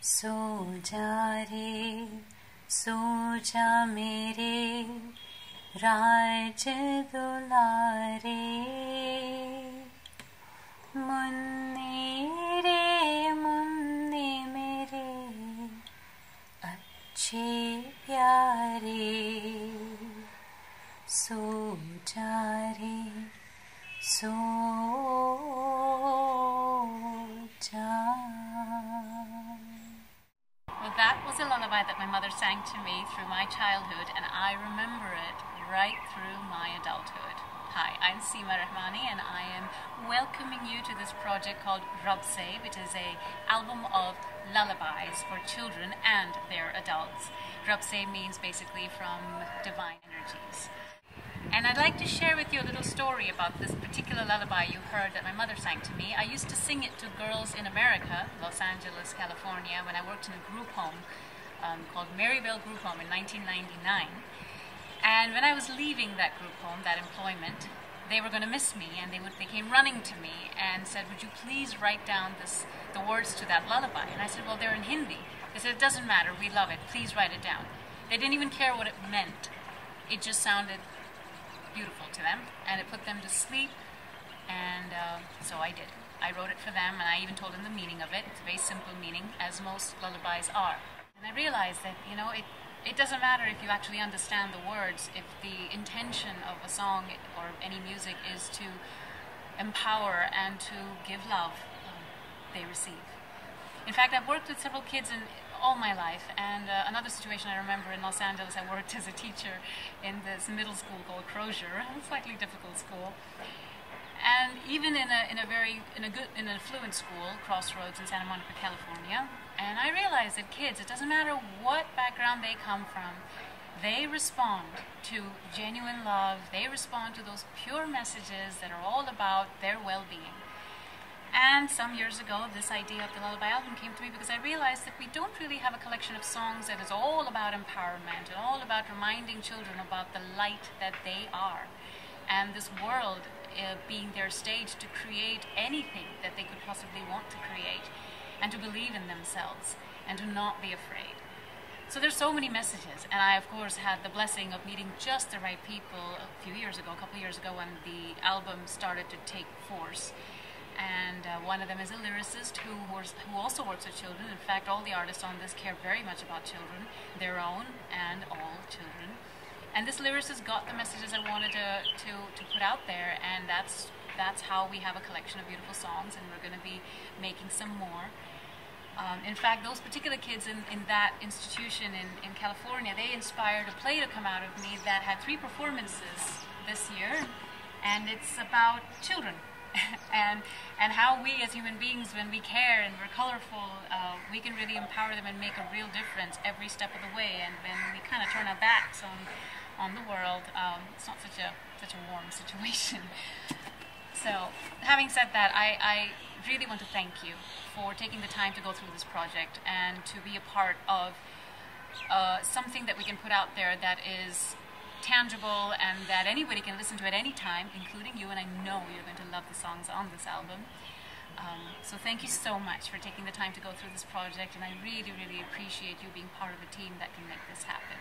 सो जा रे सो जा मेरे राज दुलारे, मुन्ने रे मुन्ने मेरे अच्छे प्यारे, सो जा रे सो जा. Well, that was a lullaby that my mother sang to me through my childhood, and I remember it right through my adulthood. Hi, I'm Seema Rahmani, and I am welcoming you to this project called Rab Se, which is an album of lullabies for children and their adults. Rab Se means basically from divine energies. And I'd like to share with you a little story about this particular lullaby you heard that my mother sang to me. I used to sing it to girls in America, Los Angeles, California, when I worked in a group home called Maryville Group Home in 1999. And when I was leaving that group home, that employment, they were going to miss me, and they came running to me and said, "Would you please write down the words to that lullaby?" And I said, "Well, they're in Hindi." They said, "It doesn't matter, we love it, please write it down." They didn't even care what it meant. It just sounded beautiful to them, and it put them to sleep, and so I did. I wrote it for them, and I even told them the meaning of it. It's a very simple meaning, as most lullabies are. And I realized that, you know, it doesn't matter if you actually understand the words, if the intention of a song or any music is to empower and to give love, they receive. In fact, I've worked with several kids all my life, and another situation I remember in Los Angeles, I worked as a teacher in this middle school called Crozier, a slightly difficult school, and even in an affluent school, Crossroads in Santa Monica, California. And I realized that kids, it doesn't matter what background they come from, they respond to genuine love, they respond to those pure messages that are all about their well-being. And some years ago, this idea of the lullaby album came to me because I realized that we don't really have a collection of songs that is all about empowerment and all about reminding children about the light that they are, and this world being their stage to create anything that they could possibly want to create, and to believe in themselves and to not be afraid. So there's so many messages, and I of course had the blessing of meeting just the right people a couple of years ago when the album started to take force. And one of them is a lyricist who also works with children. In fact, all the artists on this care very much about children, their own and all children. And this lyricist got the messages I wanted to put out there, and that's how we have a collection of beautiful songs, and we're going to be making some more. In fact, those particular kids in that institution in California, they inspired a play to come out of me that had 3 performances this year, and it's about children. and how we as human beings, when we care and we're colorful, we can really empower them and make a real difference every step of the way. And when we kind of turn our backs on the world, it's not such a warm situation. So, having said that, I really want to thank you for taking the time to go through this project and to be a part of something that we can put out there that is tangible and that anybody can listen to at any time, including you, and I know you're going to love the songs on this album. So thank you so much for taking the time to go through this project, and I really, really appreciate you being part of a team that can make this happen.